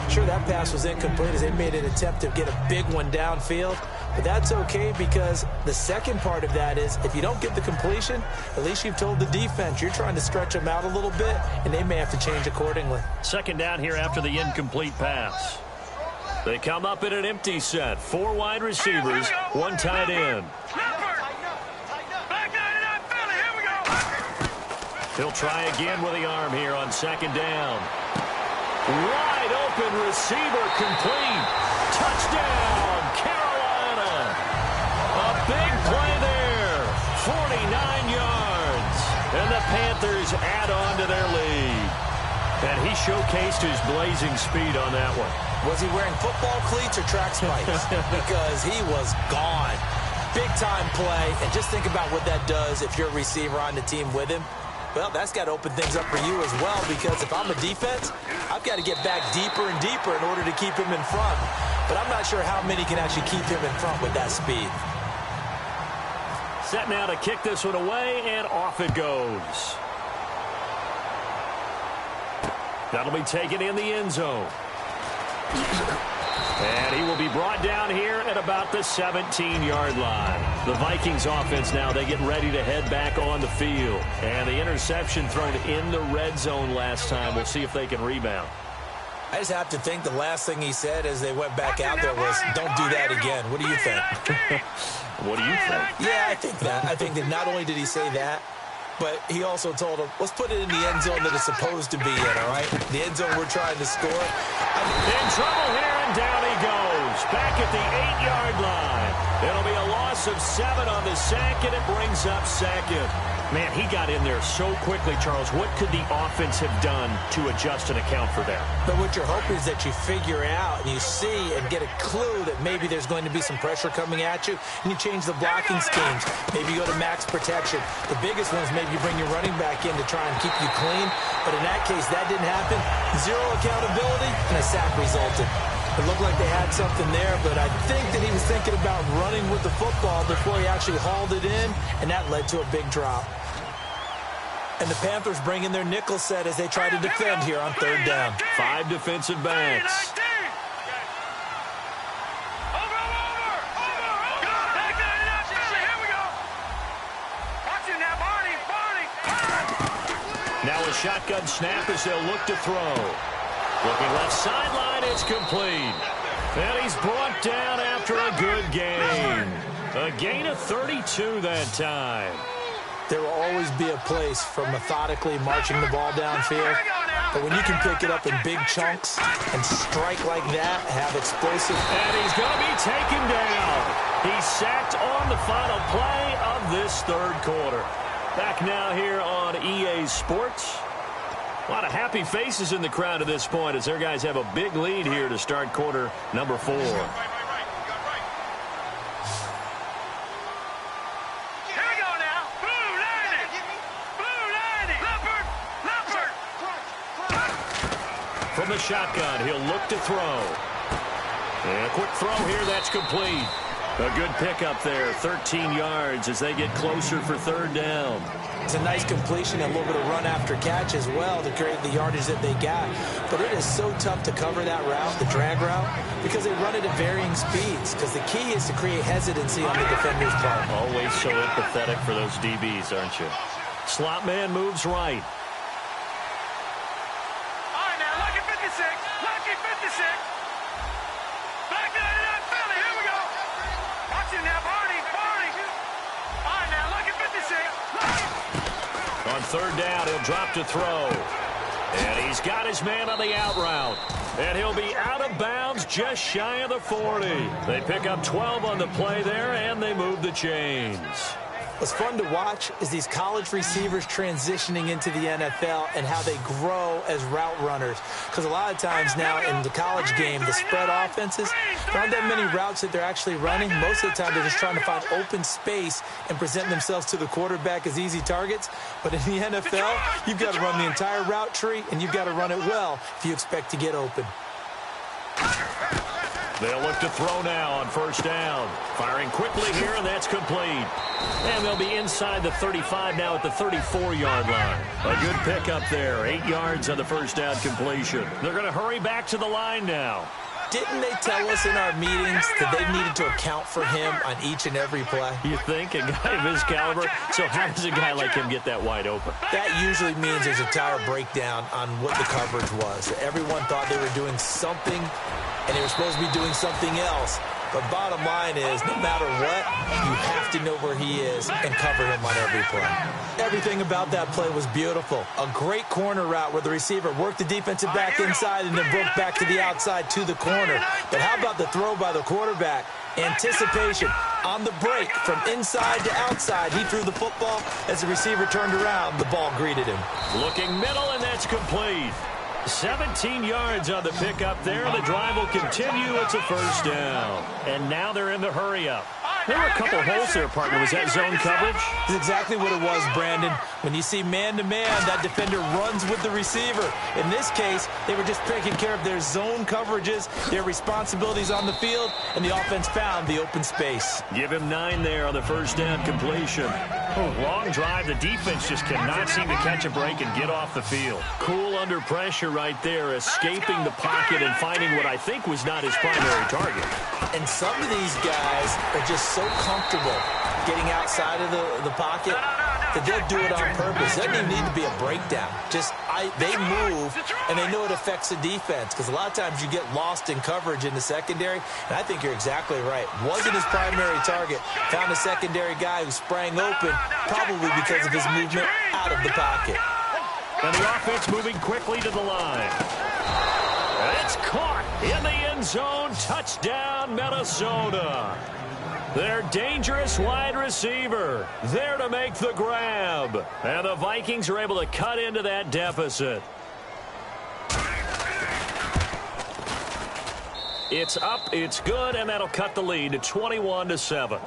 F: Sure, that pass was incomplete as they made an attempt to get a big one downfield, but that's okay because the second part of that is if you don't get the completion, at least you've told the defense you're trying to stretch them out a little bit, and they may have to change accordingly.
E: Second down here after the incomplete pass. They come up in an empty set. 4 wide receivers, 1 tight end. He'll try again with the arm here on second down. Wide open receiver, complete. Touchdown, Carolina. A big play there. 49 yards. And the Panthers add on to their lead. And he showcased his blazing speed on that one.
F: Was he wearing football cleats or track spikes? Because he was gone. Big-time play. And just think about what that does if you're a receiver on the team with him. Well, that's got to open things up for you as well, because if I'm a defense, I've got to get back deeper and deeper in order to keep him in front. But I'm not sure how many can actually keep him in front with that speed.
E: Set now to kick this one away, and off it goes. That'll be taken in the end zone. And he will be brought down here at about the 17-yard line. The Vikings offense now, they get ready to head back on the field. And the interception thrown in the red zone last time. We'll see if they can rebound.
F: I just have to think the last thing he said as they went back out there was, don't do that again. What do you think?
E: What do you think?
F: Yeah, I think that. I think that not only did he say that, but he also told him, let's put it in the end zone that it's supposed to be in, all right? The end zone we're trying to score.
E: In trouble here, and down he goes. Back at the 8-yard line. It'll be a loss of 7 on the sack, and it brings up second. Man, he got in there so quickly, Charles. What could the offense have done to adjust and account for that?
F: But what you're hoping is that you figure out and you see and get a clue that maybe there's going to be some pressure coming at you, and you change the blocking schemes. Maybe you go to max protection. The biggest one is maybe you bring your running back in to try and keep you clean. But in that case, that didn't happen. 0 accountability, and a sack resulted. It looked like they had something there, but I think that he was thinking about running with the football before he actually hauled it in, and that led to a big drop. And the Panthers bring in their nickel set as they try to defend here on third down.
E: 5 defensive backs. Now a shotgun snap as they'll look to throw. Looking left sideline, it's complete. And he's brought down after a good gain. A gain of 32 that time.
F: There will always be a place for methodically marching the ball downfield. But when you can pick it up in big chunks and strike like that, have explosive.
E: And he's going to be taken down. He's sacked on the final play of this third quarter. Back now here on EA Sports. A lot of happy faces in the crowd at this point as their guys have a big lead here to start quarter number 4. From the shotgun, he'll look to throw. And a quick throw here, that's complete. A good pickup there, 13 yards as they get closer for third down.
F: It's a nice completion, a little bit of run after catch as well to create the yardage that they got. But it is so tough to cover that route, the drag route, because they run it at varying speeds. Because the key is to create hesitancy on the defender's part.
E: Always so empathetic for those DBs, aren't you? Slot man moves right. On third down, he'll drop to throw. And he's got his man on the out route. And he'll be out of bounds just shy of the 40. They pick up 12 on the play there, and they move the chains.
F: What's fun to watch is these college receivers transitioning into the NFL and how they grow as route runners. Because a lot of times now in the college game, the spread offenses, there aren't that many routes that they're actually running. Most of the time, they're just trying to find open space and present themselves to the quarterback as easy targets. But in the NFL, you've got to run the entire route tree, and you've got to run it well if you expect to get open.
E: They'll look to throw now on first down. Firing quickly here, and that's complete. And they'll be inside the 35 now at the 34-yard line. A good pickup there. 8 yards on the first down completion. They're going to hurry back to the line now.
F: Didn't they tell us in our meetings that they needed to account for him on each and every play?
E: You think? A guy of his caliber? So how does a guy like him get that wide open?
F: That usually means there's a entire breakdown on what the coverage was. Everyone thought they were doing something, and they were supposed to be doing something else. But bottom line is, no matter what, you have to know where he is and cover him on every play. Everything about that play was beautiful. A great corner route where the receiver worked the defensive back inside and then broke back to the outside to the corner. But how about the throw by the quarterback? Anticipation on the break from inside to outside. He threw the football. As the receiver turned around, the ball greeted him.
E: Looking middle, and that's complete. 17 yards on the pickup there. The drive will continue. It's a first down. And now they're in the hurry-up. There were a couple holes there, partner. Was that zone coverage?
F: That's exactly what it was, Brandon. When you see man-to-man, that defender runs with the receiver. In this case, they were just taking care of their zone coverages, their responsibilities on the field, and the offense found the open space.
E: Give him 9 there on the first down completion. Long drive. The defense just cannot seem to catch a break and get off the field. Cool under pressure right there, escaping the pocket and finding what I think was not his primary target.
F: And some of these guys are just so comfortable getting outside of the pocket that they'll do it on purpose. It doesn't even need to be a breakdown. They move, and they know it affects the defense, because a lot of times you get lost in coverage in the secondary, and I think you're exactly right. Wasn't his primary target. Found a secondary guy who sprang open, probably because of his movement out of the pocket.
E: And the offense moving quickly to the line. It's caught in the end zone. Touchdown, Minnesota. Their dangerous wide receiver there to make the grab. And the Vikings are able to cut into that deficit. It's up, it's good, and that'll cut the lead to 21-7.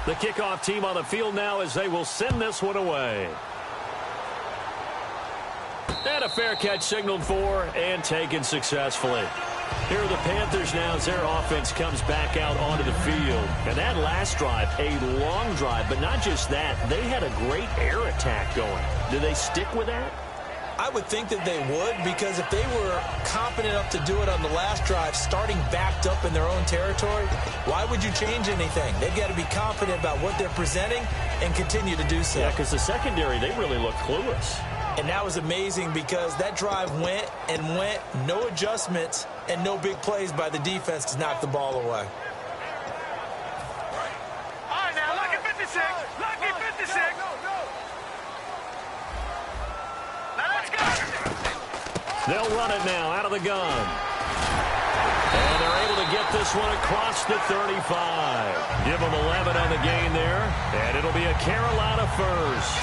E: The kickoff team on the field now as they will send this one away. And a fair catch signaled for and taken successfully. Here are the Panthers now as their offense comes back out onto the field. And that last drive, a long drive, but not just that. They had a great air attack going. Do they stick with that?
F: I would think that they would, because if they were confident enough to do it on the last drive, starting backed up in their own territory, why would you change anything? They've got to be confident about what they're presenting and continue to do so.
E: Yeah, because the secondary, they really look clueless.
F: And that was amazing because that drive went and went, no adjustments and no big plays by the defense to knock the ball away.
B: All right, now, lucky 56. Lucky 56. Now, let's go.
E: They'll run it now out of the gun. And they're able to get this one across the 35. Give them 11 on the gain there, and it'll be a Carolina first.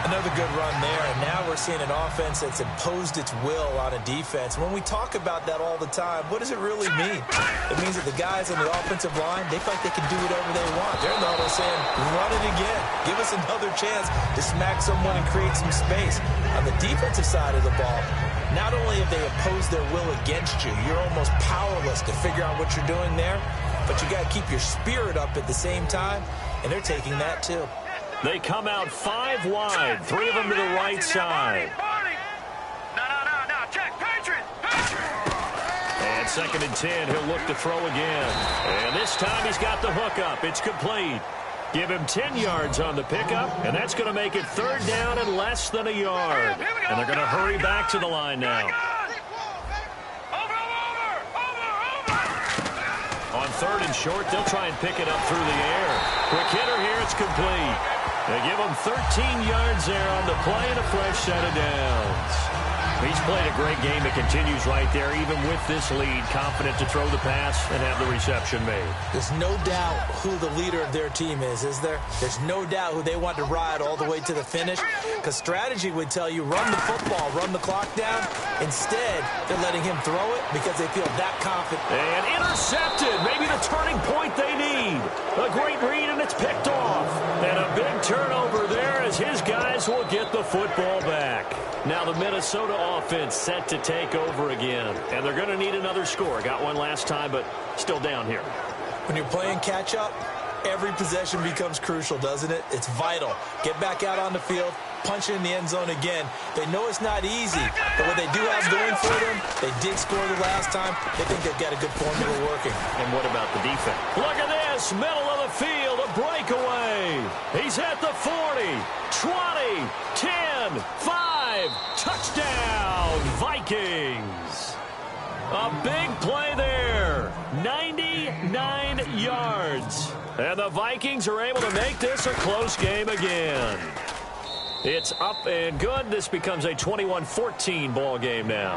F: Another good run there, and now we're seeing an offense that's imposed its will on a defense. When we talk about that all the time, what does it really mean? It means that the guys on the offensive line, they feel like they can do whatever they want. They're in the huddle saying, run it again. Give us another chance to smack someone and create some space. On the defensive side of the ball, not only have they imposed their will against you, you're almost powerless to figure out what you're doing there, but you got to keep your spirit up at the same time, and they're taking that too.
E: They come out 5 wide, 3 of them to the right side.
B: No, check, Patriot.
E: And 2nd and 10, he'll look to throw again. And this time he's got the hook up. It's complete. Give him 10 yards on the pickup, and that's going to make it 3rd down and less than a yard. And they're going to hurry back to the line now.
B: Over.
E: On 3rd and short, they'll try and pick it up through the air. Quick hitter here, it's complete. They give him 13 yards there on the play and a fresh set of downs. He's played a great game. It continues right there, even with this lead, confident to throw the pass and have the reception made.
F: There's no doubt who the leader of their team is there? There's no doubt who they want to ride all the way to the finish, because strategy would tell you run the football, run the clock down. Instead, they're letting him throw it because they feel that confident.
E: And intercepted, maybe the turning point they need. A great read, and it's picked off. And a big turnover there as his guys will get the football back. Now the Minnesota offense set to take over again. And they're going to need another score. Got one last time, but still down here.
F: When you're playing catch-up, every possession becomes crucial, doesn't it? It's vital. Get back out on the field, punch it in the end zone again. They know it's not easy, but what they do have going for them, they did score the last time. They think they've got a good formula working.
E: And what about the defense? Look at this, middle of the field, a breakaway. He's at the 40, 20, 10, 5, touchdown, Vikings. A big play there, 99 yards. And the Vikings are able to make this a close game again. It's up and good. This becomes a 21-14 ball game now.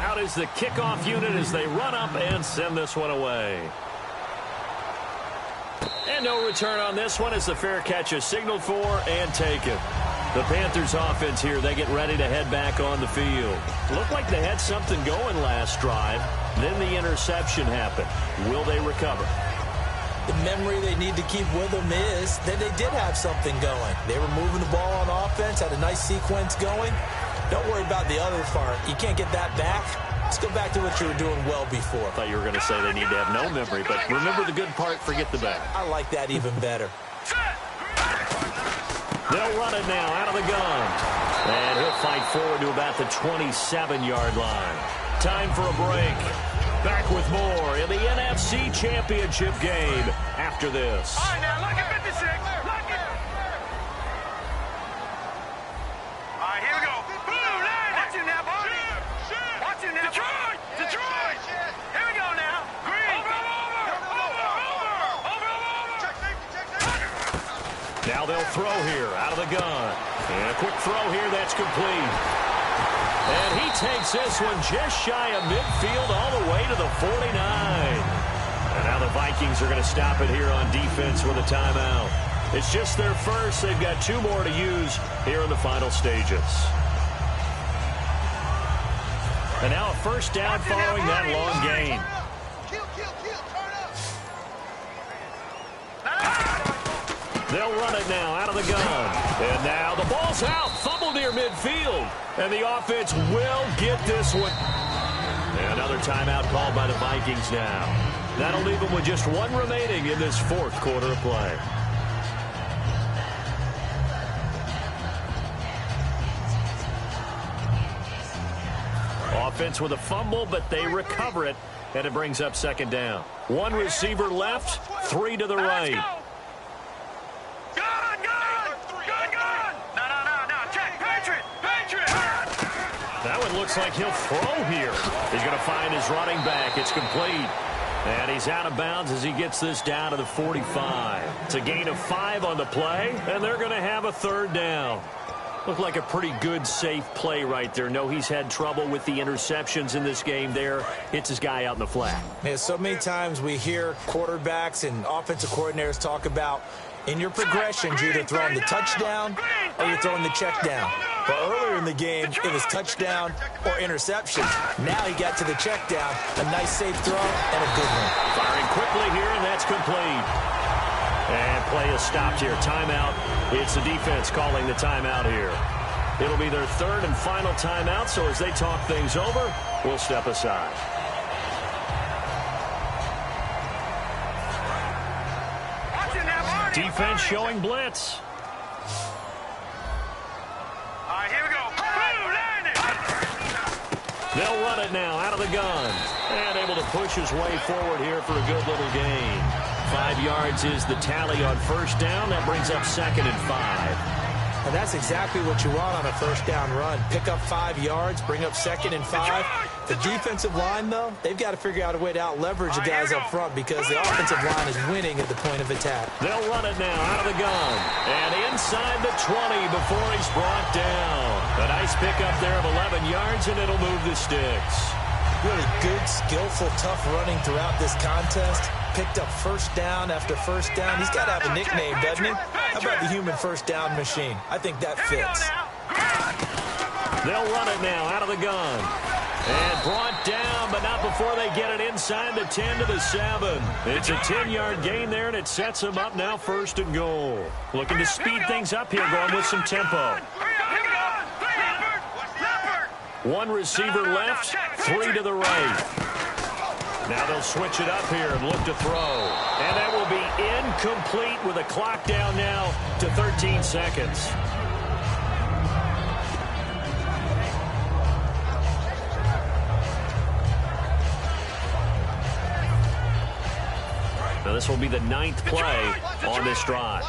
E: Out is the kickoff unit as they run up and send this one away. And no return on this one as the fair catch is signaled for and taken. The Panthers offense here, they get ready to head back on the field. Looked like they had something going last drive. Then the interception happened. Will they recover?
F: The memory they need to keep with them is that they did have something going. They were moving the ball on offense, had a nice sequence going. Don't worry about the other part. You can't get that back. Let's go back to what you were doing well before.
E: I thought you were going to say they need to have no memory, but remember the good part, forget the bad.
F: I like that even better.
E: They'll run it now out of the gun. And he'll fight forward to about the 27-yard line. Time for a break. Back with more in the NFC Championship game after this.
B: All right, now, look at 56. Look at. All right, here we go. Boom, watch it now, boy. Watch it now. Detroit. Here we go now. Green. Over.
E: Now they'll throw here out of the gun. And a quick throw here that's complete. And he takes this one just shy of midfield all the way to the 49. And now the Vikings are going to stop it here on defense with a timeout. It's just their first. They've got 2 more to use here in the final stages. And now a first down following that long gain. They'll run it now out of the gun. And now the ball's out. Fumble goal near midfield. And the offense will get this one. Another timeout called by the Vikings now. That'll leave them with just one remaining in this fourth quarter of play. Offense with a fumble, but they recover it, and it brings up second down. One receiver left, three to the right.
B: Gun! No. Check. Patriot!
E: That one looks like he'll throw here. He's going to find his running back. It's complete. And he's out of bounds as he gets this down to the 45. It's a gain of 5 on the play, and they're going to have a third down. Looked like a pretty good, safe play right there. No, he's had trouble with the interceptions in this game there. Hits his guy out in the flat.
F: Man, so many times we hear quarterbacks and offensive coordinators talk about in your progressions, you're either throwing the touchdown or you're throwing the check down. But earlier in the game, it was touchdown or interception. Now he got to the check down. A nice, safe throw and a good one.
E: Firing quickly here, and that's complete. And play is stopped here. Timeout. It's the defense calling the timeout here. It'll be their third and final timeout, so as they talk things over, we'll step aside. Defense showing blitz.
B: All right, here we go. Boom, landed.
E: They'll run it now out of the gun. And able to push his way forward here for a good little gain. 5 yards is the tally on first down. That brings up second and 5.
F: And that's exactly what you want on a first down run. Pick up 5 yards, bring up second and 5. The defensive line, though, they've got to figure out a way to out-leverage the guys up front because the offensive line is winning at the point of attack.
E: They'll run it now out of the gun. And inside the 20 before he's brought down. A nice pickup there of 11 yards, and it'll move the sticks.
F: Really good, skillful, tough running throughout this contest. Picked up first down after first down. He's got to have a nickname, doesn't he? How about the human first down machine? I think that fits.
E: They'll run it now out of the gun. And brought down, but not before they get it inside the 10 to the 7. It's a 10-yard gain there, and it sets them up now first and goal. Looking to speed things up here, going with some tempo. One receiver left, 3 to the right. Now they'll switch it up here and look to throw. And that will be incomplete with a clock down now to 13 seconds. Now this will be the 9th play on this drive.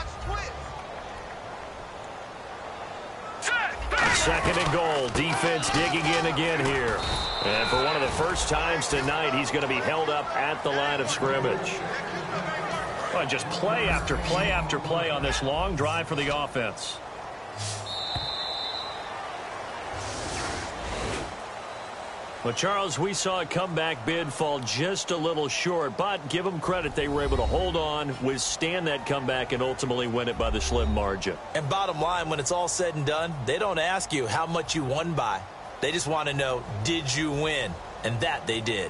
E: Second and goal. Defense digging in again here. And for one of the first times tonight, he's going to be held up at the line of scrimmage. Well, just play after play after play on this long drive for the offense. Well, Charles, we saw a comeback bid fall just a little short, but give them credit. They were able to hold on, withstand that comeback, and ultimately win it by the slim margin.
F: And bottom line, when it's all said and done, they don't ask you how much you won by. They just want to know, did you win? And that they did.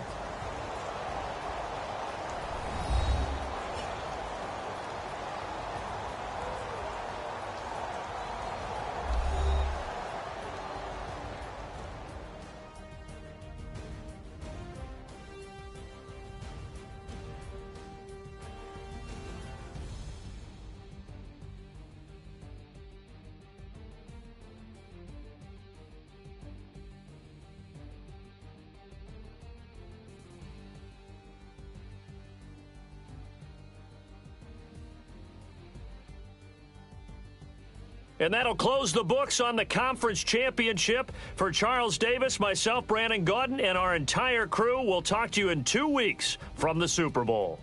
E: And that'll close the books on the conference championship. For Charles Davis, myself, Brandon Gaudin, and our entire crew, we'll talk to you in 2 weeks from the Super Bowl.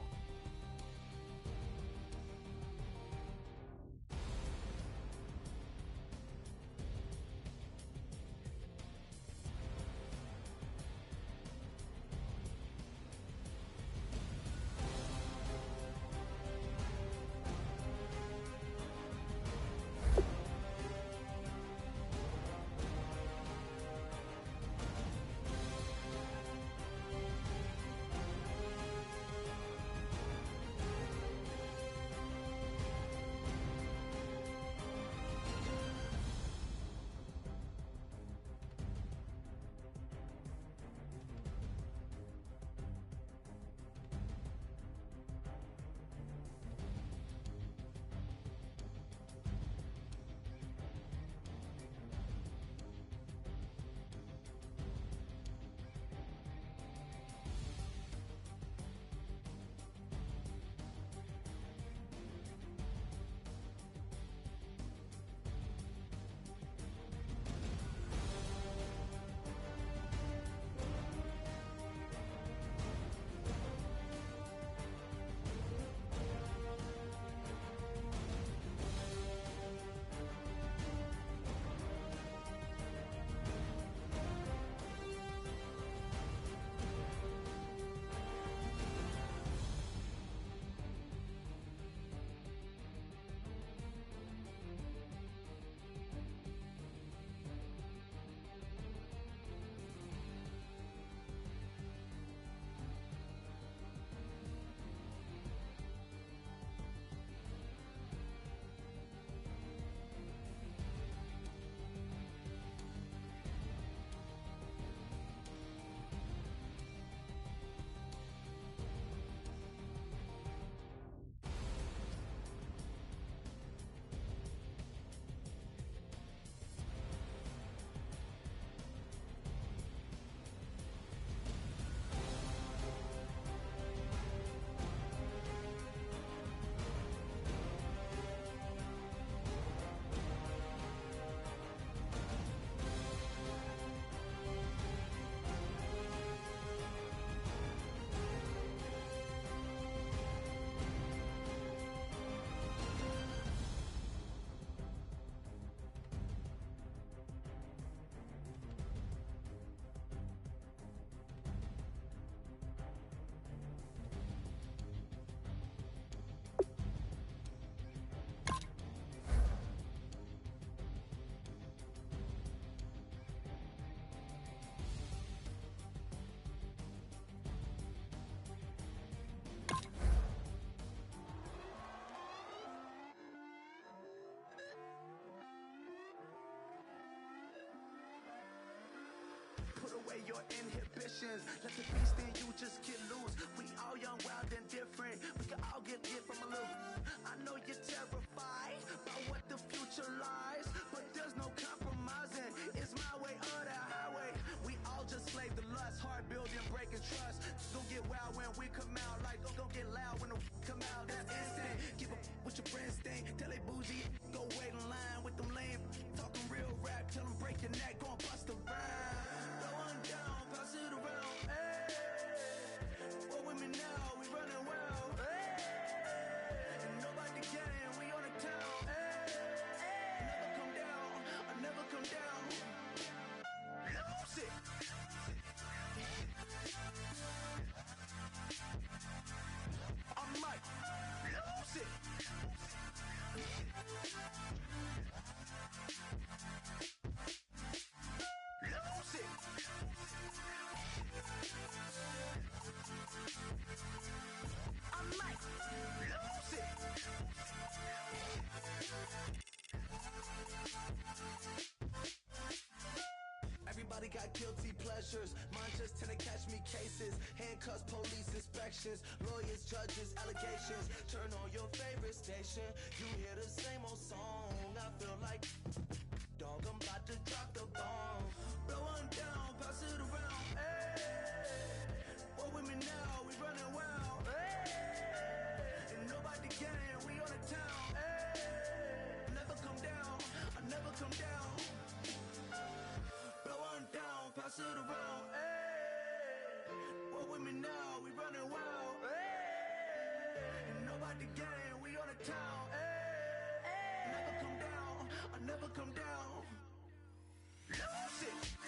B: questions. Let the beast in you just get loose. We all young, wild, and different. We can all get lit from a little. I know you're terrified by what the future lies, but there's no compromising. It's my way or the highway. We all just slave to lust, hard building, breaking trust. Don't get wild when we come out, like don't get loud when the come out. That's instant. Give up what your friends think. Tell they bougie, go wait in line with them lame. Talking real rap, tell them break your neck, go and bust a rhyme. Throw one down, pass it around. Hey, what with me now? We running wild. Hey, and nobody can. We on the town. Hey, never come down. I never come down. Lose it. I might lose it. Lose it. I might lose it. Everybody got guilty pleasures. Mine just tend to catch me cases. Handcuffs, police inspections, lawyers, judges, allegations. Turn on your favorite station. You hear the same old song. I feel like, dog, I'm about to drop the bomb. Blow one down, pass it around. Hey, what with me now? We running wild. Hey, and nobody can. We on the town. Hey, never come down. I never come down. Blow one down, pass it around. Hey, what with me now? We running wild. Hey, and nobody can. We on the town. Hey, never come down. I never come down. Lose it.